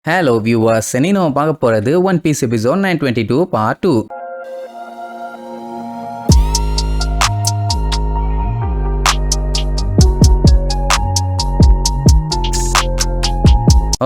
Hello viewers, இனி நம்ம பார்க்க போறது One Piece episode 922 part 2.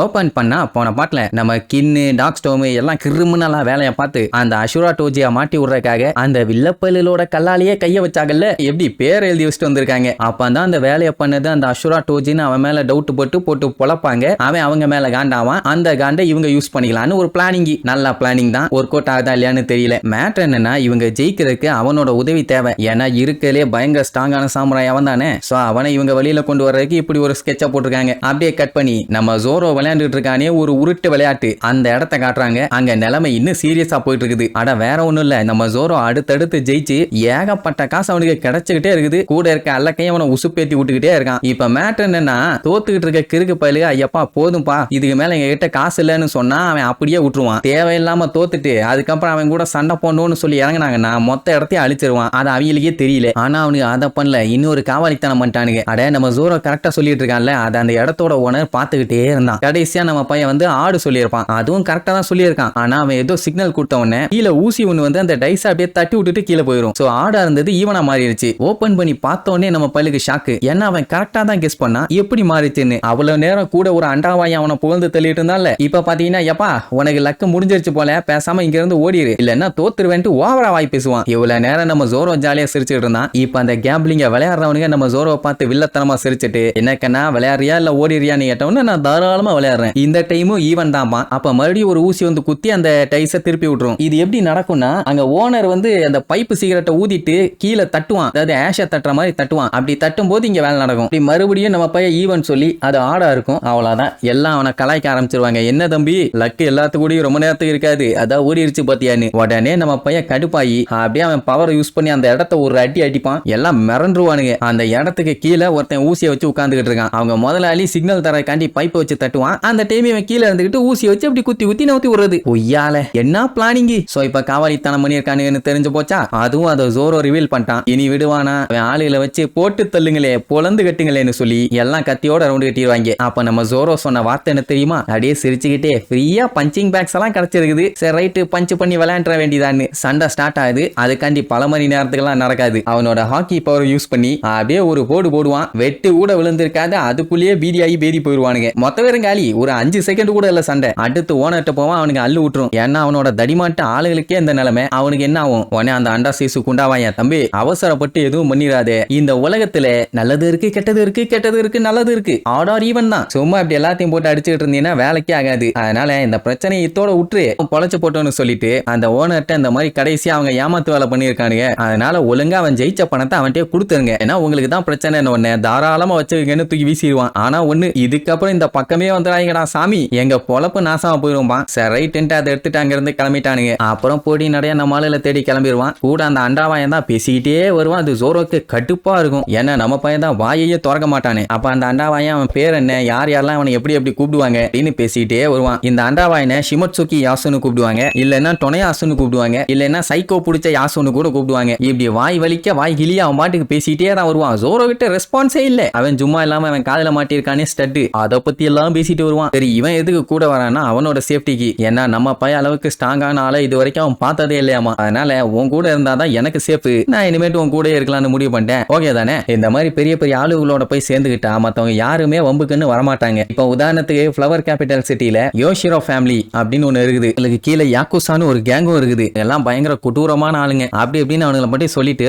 Open பண்ணா போன பாட்டுல நம்ம கின்னு டாக் ஸ்டோம் எல்லாம் கிரிமினலா வேலையை பார்த்து அந்த அஷுரா டோஜியா மாட்டி விடுறதுக்காக அந்த வில்லப்பல்லுலோட கல்லாலேயே கைய வச்சாங்கல்ல, எப்படி பேர் எழுதி வச்சுட்டு வந்திருக்காங்க. அப்பதான் அந்த வேலையை பண்ணது அந்த அஷுரா டோஜின்னு அவன் மேல டவுட் போட்டு பொழப்பாங்க. அவன் அவங்க மேல காண்டாவான். அந்த காண்டை இவங்க யூஸ் பண்ணிக்கலான்னு ஒரு பிளானிங். நல்ல பிளானிங் தான். ஒர்க் அவுட் ஆகுதா இல்லையான்னு தெரியல. மேட்டர் என்னன்னா, இவங்க ஜெயிக்கிறதுக்கு அவனோட உதவி தேவை. ஏன்னா இருக்கலே பயங்கர ஸ்ட்ராங்கான சாமுராய் அவன் தானே. சோ அவனை இவங்க வெளியில கொண்டு வர்றதுக்கு இப்படி ஒரு ஸ்கெட்சா போட்டிருக்காங்க. அப்படியே கட் பண்ணி நம்ம ஜோரோ விளையாண்டுட்டு இருக்கானே ஒரு உருட்டு விளையாட்டு, அந்த இடத்தை காட்டுறாங்க. அங்க நிலைமை இன்னும் சீரியஸா போயிட்டு இருக்குது. அட வேற ஒண்ணும் இல்ல, நம்ம ஜோரோ அடுத்தடுத்து ஜெயிச்சு ஏகப்பட்ட காசு அவனுக்கு கிடைச்சுக்கிட்டே இருக்குது. கூட இருக்க அல்லக்கையும் அவனை உசுப்பேத்தி விட்டுக்கிட்டே இருக்கான். இப்ப மேட்டர் என்னன்னா, தோத்துக்கிட்டு இருக்க கிறுக்கு பயிலு ஐயப்பா போதும்பா, இதுக்கு மேல எங்க கிட்ட காசு இல்லைன்னு சொன்னா அவன் அப்படியே விட்டுருவான். தேவையில்லாம தோத்துட்டு அதுக்கப்புறம் அவன் கூட சண்டை போடணும்னு சொல்லி இறங்கினாங்கன்னா மொத்த இடத்தையும் அழிச்சிருவான். அது அவங்களுக்கே தெரியல. ஆனா அவனுக்கு அதை பண்ணல, இன்னொரு காவாலித்தனம் பண்ணிட்டானுங்க. அட நம்ம ஜோரோ கரெக்டா சொல்லிட்டு இருக்கான்ல, அதை அந்த இடத்தோட ஓனர் பாத்துக்கிட்டே இருந்தான். கடைசியா நம்ம பையன் வந்து ஆடு சொல்லியிருப்பான். அதுவும் கரெக்டா தான் சொல்லியிருக்கான். ஆனா அவன் ஏதோ சிக்னல் கொடுத்த உடனே கீழே ஊசி ஒண்ணு வந்து அந்த டைஸ் அப்படியே தட்டி விட்டுட்டு கீழே போயிடும். சோ ஆடா இருந்தது ஈவனா மாறிடுச்சு. ஓபன் பண்ணி பார்த்த உடனே நம்ம பல்லுக்கு ஷாக்கு. ஏன்னா அவன் கரெக்டா தான் கெஸ் பண்ணா எப்படி மாறிச்சுன்னு. அவ்வளவு நேரம் கூட ஒரு அண்டாவாய் அவனை புகழ்ந்து தள்ளிட்டு இருந்தால, இப்ப பாத்தீங்கன்னா எப்பா உனக்கு லக்கு முடிஞ்சிருச்சு போல, பேசாம இங்க இருந்து ஓடிரு, இல்லன்னா தோத்துருவேன்ட்டு ஓவரா வாய் பேசுவான். இவ்வளவு நேரம் நம்ம ஜோரோ ஜாலியா சிரிச்சுட்டு இருந்தான். இப்ப அந்த கேம்பிளிங்க விளையாடுறவனுங்க நம்ம ஜோரோவை பார்த்து வில்லத்தனமா சிரிச்சுட்டு, என்னக்கன்னா விளையாடுறியா இல்ல ஓடிறியான்னு கேட்டவொன்னு நான் தாராளமா விளையாடுறேன், இந்த டைமும் ஈவன் தான்ப்பா. அப்ப மறுபடியும் ஒரு ஊசி வந்து குத்தி அந்த டைஸை திருப்பி விட்டுரும். இது எப்படி நடக்கும்னா, அங்க ஓனர் வந்து அந்த பைப்பு சிகரெட்டை ஊதிட்டு கீழே தட்டுவான். அதாவது ஆஷை தட்டுற மாதிரி தட்டுவான். அப்படி தட்டும் போது இங்க வேலை நடக்கும். இப்படி மறுபடியும் நம்ம பையன் ஈவன் சொல்லி அது ஆடா இருக்கும். அவ்வளவுதான், எல்லாம் அவனை கலாய்க்க ஆரம்பிச்சிருவாங்க. என்ன தம்பி லக்கு எல்லாத்துக்கூடயும் ரொம்ப நேரத்துக்கு இருக்காது, அதான் ஓடிடுச்சு பாத்தியான்னு. உடனே நம்ம பையன் கடுப்பாயி அப்படியே அவன் பவரை யூஸ் பண்ணி அந்த இடத்த ஒரு அடி அடிப்பான். எல்லாம் மிரண்டுருவானுங்க. அந்த இடத்துக்கு கீழே ஒருத்தன் ஊசியை வச்சு உட்கார்ந்துகிட்டு இருக்கான். அவங்க முதலாளி சிக்னல் தரக்காண்டி பைப்பை வச்சு தட்டுவான். அந்த டைம் இவன் கீழே இருந்துகிட்டு ஊசியை வச்சு அப்படி குத்தி நவுத்தி விடுறது. ஒய்யால என்ன பிளானிங். சோ இப்ப காவாலித்தனம் பண்ணிருக்கானுன்னு தெரிஞ்சு போச்சா. அதுவும் அதை ஜோரோ ரிவீல் பண்ணிட்டான். இனி விடுவானா, அவன் ஆளுகளை வச்சு போட்டு தள்ளுங்களே பொலந்து கட்டுங்களேன்னு சொல்லி எல்லாம் கத்தியோட ரவுண்டு கட்டிடுவாங்க. அப்ப நம்ம ஜோரோ சொன்ன வார்த்தை என்ன தெரியுமா, அப்படியே சிரிச்சுக்கிட்டே ஃப்ரீயா பஞ்சிங் பேக்ஸ் எல்லாம் கிடைச்சிருக்குது, சரி ரைட்டு பஞ்ச் பண்ணி விளையாண்ட வேண்டியதான்னு. சண்டை ஸ்டார்ட் ஆகுது. அதுக்காண்டி பல மணி நேரத்துக்குலாம் நடக்காது. அவனோட ஹாக்கி பவர் யூஸ் பண்ணி அப்படியே ஒரு போடுவான். வெட்டு கூட விழுந்திருக்காது. அதுக்குள்ளேயே பீதியாகி பேதி போயிடுவானுங்க. மொத்த பேரும் காலி. ஒரு 5 செகண்ட் கூட இல்ல சண்டை. அடுத்து ஓனர்ட்ட போவான். அவனுக்கு அள்ளு விட்டுரும். ஏன்னா அவனோட தடிமாட்ட ஆளுகளுக்கே இந்த நிலைமை. அவனுக்கு என்ன ஆகும், உடனே அந்த அண்டா சீசு குண்டாவான், தம்பி அவசரப்பட்டு எதுவும் பண்ணிடாதே, இந்த உலகத்துல நல்லது இருக்கு கெட்டது இருக்கு, கெட்டது இருக்கு நல்லது இருக்கு, ஆடார் ஈவன் தான். சும்மா இப்படி எல்லாத்தையும் போட்டு அடிச்சுட்டு இருந்தீங்கன்னா வேலைக்கே ஆகாது. அதனால இந்த பிரச்சனையை இத்தோட விட்டுரு, பொழைச்சு போட்டோன்னு சொல்லிட்டு அந்த ஓனர்ட்ட இந்த மாதிரி கடைசியா அவங்க ஏமாத்து வேலை பண்ணிருக்கானுங்க. அதனால ஒழுங்கா அவன் ஜெயிச்ச பணத்தை அவன்கிட்ட கொடுத்துருங்க. ஏன்னா உங்களுக்கு தான் பிரச்சனை ஒண்ணு, தாராளமா வச்சுக்கன்னு தூக்கி வீசிடுவான். ஆனா ஒண்ணு, இதுக்கப்புறம் இந்த பக்கமே வந்துடாங்கடா சாமி, எங்க பொழப்பு நாசமா போயிருவான். சரி ரைட்டு அதை எடுத்துட்டு அங்க இருந்து கிளம்பிட்டானுங்க. அப்புறம் போடி நிறைய நம்ம ஆளுல தேடி கிளம்பிடுவான். கூட அந்த அண்டாவாயன் தான் பேசிக்கிட்டே வருவான். அது ஜோரோக்கு கடுப்பா இருக்கும். ஏன்னா நம்ம பையன் தான் வாயையே திறக்க மாட்டானே. அப்ப அந்த அண்டாவாயன் அவன் பேர் என்ன, யார் யாரெல்லாம் அவனை எப்படி எப்படி கூப்பிடுவாங்க அப்படின்னு பேசிக்கிட்டே வருவான். இந்த அண்டாவாயனை ஷிமட்சுகி யாசுன்னு கூப்பிடுவாங்க, இல்லைன்னா டொனையாசுன்னு கூப்பிடுவாங்க, இல்லைன்னா சைக்கோ பிடிச்ச யாசுன்னு கூட கூப்பிடுவாங்க. இப்படி வாய் வலிக்க வாய் கிளியா அவன் பாட்டுக்கு பேசிக்கிட்டே தான் வருவான். ஜோரோ கிட்ட ரெஸ்பான்ஸே இல்ல. அவன் சும்மா இல்லாம அவன் காதல மாட்டிருக்கானே ஸ்டட், அதை பத்தி எல்லாம் பேசிட்டு வருவான். சரி இவன் எதுக்கு கூட வரானா, அவனோட சேஃப்டிக்கு. ஏன்னா நம்ம பையன் அளவுக்கு ஸ்ட்ராங்கான ஆளை இது வரைக்கும் அவன் பார்த்ததே இல்லையாமா. அதனால உன் கூட இருந்தாதான் எனக்கு சேஃப். நான் இனிமேட்டு உன் கூட இருக்கலாம்னு முடிவு பண்ணிட்டேன். ஓகே தானே. இந்த மாதிரி பெரிய பெரிய ஆளுகளோட போய் சேர்ந்துகிட்டா மத்தவங்க யாருமே வம்புக்குன்னு வரமாட்டாங்க. இப்ப உதாரணத்துக்கு ஃபிளவர் கேபிட்டல் சிட்டில யோஷிரோ ஃபேமிலி அப்படின்னு ஒண்ணு இருக்குது. இதுக்கு கீழே யாக்குசான்னு ஒரு கேங்கும் இருக்குது. எல்லாம் பயங்கர கொடூரமான ஆளுங்க. அப்படி எப்படின்னு அவனுங்களை மட்டும் சொல்லிட்டு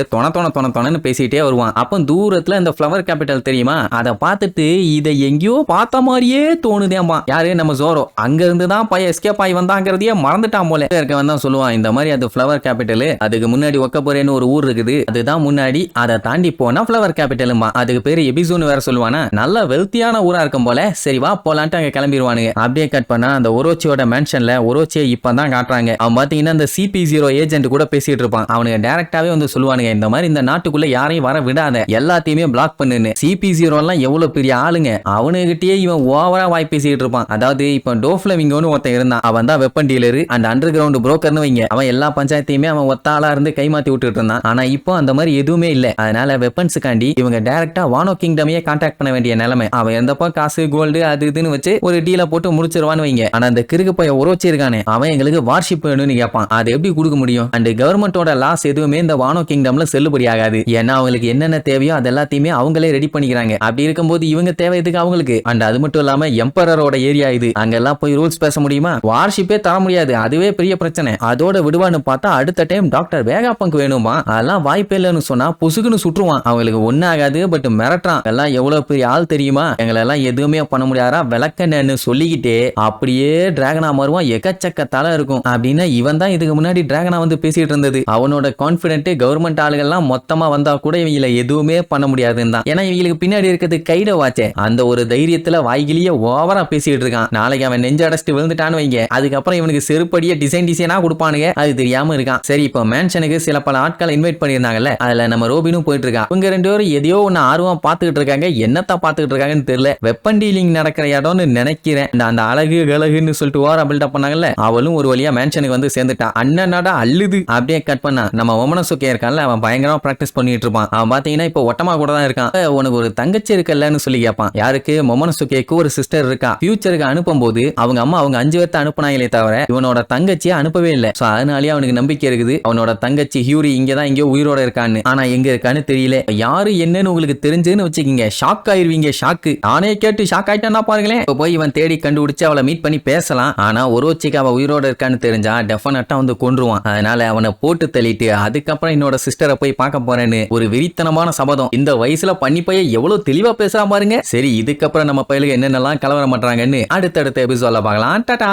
தொணன்னு பேசிட்டே வருவான். அப்போ தூரத்துல இந்த ஃபிளவர் கேபிட்டல் தெரியுமா, அதை பார்த்துட்டு இதை எங்கேயோ பார்த்த மாதிரியே தோணுதேமா. யாரு, நம்ம ஜோரோ. அங்க இருந்து தான் பையன் எஸ்கேப் ஆகி வந்தாங்கிறதையே மறந்துட்டான் போல. இருக்கவன் தான் சொல்லுவான், இந்த மாதிரி அது ஃபிளவர் கேபிட்டல், அதுக்கு முன்னாடி ஒக்கப்போரேன்னு ஒரு ஊர் இருக்குது, அதுதான் முன்னாடி, அதை தாண்டி போனா ஃபிளவர் கேபிட்டலுமா. அதுக்கு பேரு எபிசோன்னு வேற சொல்லுவானா. நல்ல வெல்த்தியான ஊரா இருக்கும் போல. சரி வா போலான்ட்டு அங்க கிளம்பிடுவானுங்க. அப்படியே கட் பண்ணா அந்த ஒரோச்சியோட மேன்ஷன்ல ஒரோச்சியை இப்பதான் காட்டுறாங்க. அவன் பாத்தீங்கன்னா இந்த CP0 ஏஜென்ட் கூட பேசிட்டு இருப்பான். அவனுக்கு டைரக்டாவே வந்து சொல்லுவானுங்க, இந்த மாதிரி இந்த நாட்டுக்குள்ள யாரையும் வர விடாத, எல்லாத்தையுமே பிளாக் பண்ணுன்னு. CP0 எல்லாம் எவ்வளவு பெரிய ஆளுங்க, அவனுகிட்டயே இவன் ஓவரா வாய் வாய் பேசிட்டு இருப்பான். அதாவது இப்ப டோஃப்ளமிங்கோன்னு ஒருத்தன் இருந்தான். அவன் தான் weapon dealer and underground புரோக்கர்னு வைங்க. அவன் எல்லா பஞ்சாயத்தையுமே அவன் ஒத்த ஆளா இருந்து கைமாத்தி விட்டுட்டு இருந்தான். ஆனா இப்போ அந்த மாதிரி எதுவுமே இல்ல. அதனால வெப்பன்ஸுக்காண்டி இவங்க டைரக்டா வானோ கிங்டமையே கான்டாக்ட் பண்ண வேண்டிய நிலைமை. அவன் எந்தப்போ காசு கோல்டு அது இதுன்னு வச்சு ஒரு டீலை போட்டு முடிச்சிருவான்னு வைங்க. ஆனா அந்த கிறுக்கு பையன் உரோச்சி இருக்கானே, அவன் எங்களுக்கு வார்ஷிப் வேணும்னு கேட்பான். அது எப்படி கொடுக்க முடியும்? அண்ட் கவர்மெண்டோட லாஸ் எதுவுமே இந்த வானோ கிங்டம்ல செல்லுபடி ஆகாது. ஏன்னா அவங்களுக்கு என்னென்ன தேவையோ அது எல்லாத்தையுமே அவங்களே ரெடி பண்ணிக்கிறாங்க. அப்படி இருக்கும்போது இவங்க தேவை எதுக்கு அவங்களுக்கு? அண்ட் அது மட்டும் இல்லாம எம்பரரோட ஏரியா இது. அங்கெல்லாம் போய் ரூல்ஸ் பேச முடியுமா? வார்ஷிப்பே தர முடியாது. அதுவே பெரிய பிரச்சனை. அதோட விடுவான்னு பார்த்தா அடுத்த டைம் டாக்டர் வேகாப்பங்கு வேணுமா? அதெல்லாம் வாய்ப்பே இல்லைன்னு சொன்னா பொசுக்குன்னு சுற்றுவான். அவங்களுக்கு ஒன்னாகாது. பட் மிரட்டான். எல்லாம் எவ்வளவு பெரிய ஆள் தெரியுமா? எங்களெல்லாம் எதுவுமே பண்ண முடியாதா விளக்கன்னு சொல்லிக்கிட்டே அப்படியே டிராகனா மாறுவான். எக்கச்சக்க தலை இருக்கும் அப்படின்னு இவன் தான் இதுக்கு முன்னாடி டிராகனா வந்து பேசிட்டு இருந்தது. அவனோட கான்பிடென்ட் கவர்மெண்ட் ஆளுகள்லாம் மொத்தமா வந்தா கூட இவங்கள எதுவுமே பண்ண முடியாதுன்னு தான். ஏன்னா இவங்களுக்கு பின்னாடி இருக்கிறது கைட வாச்சே. அந்த ஒரு தைரியத்துல வாய்கிலேயே ஓவரா பேசிட்டு இருக்கான். நாளைக்கு அவன் நெஞ்ச அடைச்சிட்டு விழுந்துட்டான்னு வைங்க, அதுக்கப்புறம் இவனுக்கு செருப்படியே டிசைனா கொடுப்பானுங்க. அது தெரியாம இருக்கான். சரி, இப்போ மேன்ஷனுக்கு சில பல ஆட்களை இன்வைட் பண்ணியிருந்தாங்கல்ல, அதுல நம்ம ரோபினும் போயிட்டு இருக்கான். இவங்க ரெண்டு பேரும் எதையோ ஒன்னு ஆர்வம் பார்த்துக்கிட்டு இருக்காங்க. என்னத்தான் பார்த்துக்கிட்டு இருக்காங்கன்னு தெரியல. வெப்பன் டீலிங் நடக்கிற இடம்னு நினைக்கிறேன். அந்த அழகு கழகுன்னு சொல்லிட்டு ஓரா பில்டப் பண்ணாங்கல்ல, அவளும் ஒரு வழியா மேன்ஷனுக்கு வந்து சேர்ந்துட்டான். அண்ணனடா அள்ளுது. அப்படியே கட் பண்ணா நம்ம ஒமனசுக்கே இருக்கான்ல, அவன் பயங்கரமா பிராக்டிஸ் பண்ணிட்டு இருப்பான். அவன் பாத்தீங்கன்னா இப்போ ஒட்டமா கூட தான் இருக்கான். உனக்கு ஒரு தங்கச்சி இருக்கல்லன்னு சொல்லி கேட்பான். யாருக்கு? மொமனசுக்கேக்கு ஒரு சிஸ்டர் இருக்கா. ஃபியூச்சருக்கு அனுப்பும் போது அவங்க அம்மா அவங்க 5 பேர்த்த அனுப்புனாங்களே தவிர இவனோட தங்கச்சியை அனுப்பவே இல்லை. சோ அதனாலேயே அவனுக்கு நம்பிக்கை இருக்குது அவனோட தங்கச்சி ஹியூரி இங்கதான் எங்கேயோ உயிரோட இருக்கான்னு. ஆனா எங்க இருக்கான்னு தெரியல. யாரு என்னன்னு உங்களுக்கு தெரிஞ்சுன்னு வச்சுக்கீங்க, ஷாக் ஆயிருவீங்க. ஷாக்கு நானே கேட்டு ஷாக் ஆயிட்டான்னா பாருங்களேன். இப்போ போய் இவன் தேடி கண்டுபிடிச்சு அவளை மீட் பண்ணி பேசலாம். ஆனா ஒரோச்சிக்கு அவ உயிரோட இருக்கான்னு தெரிஞ்சா டெஃபினட்டா வந்து கொன்றுவான். அதனால அவனை போட்டு தள்ளிட்டு அதுக்கப்புறம் என்னோட சிஸ்டரை போய் பார்க்க போறேன்னு ஒரு வெறித்தனமான சபதம். இந்த வயசுல பண்ணி பைய எவ்வளவு தெளிவா பேசுறா பாருங்க. சரி, இதுக்கப்புறம் நம்ம பையலுக்கு என்னென்னலாம் கலவரம் பண்றாங்கன்னு அடுத்தடுத்த எபிசோட்ல பார்க்கலாம். டாடா.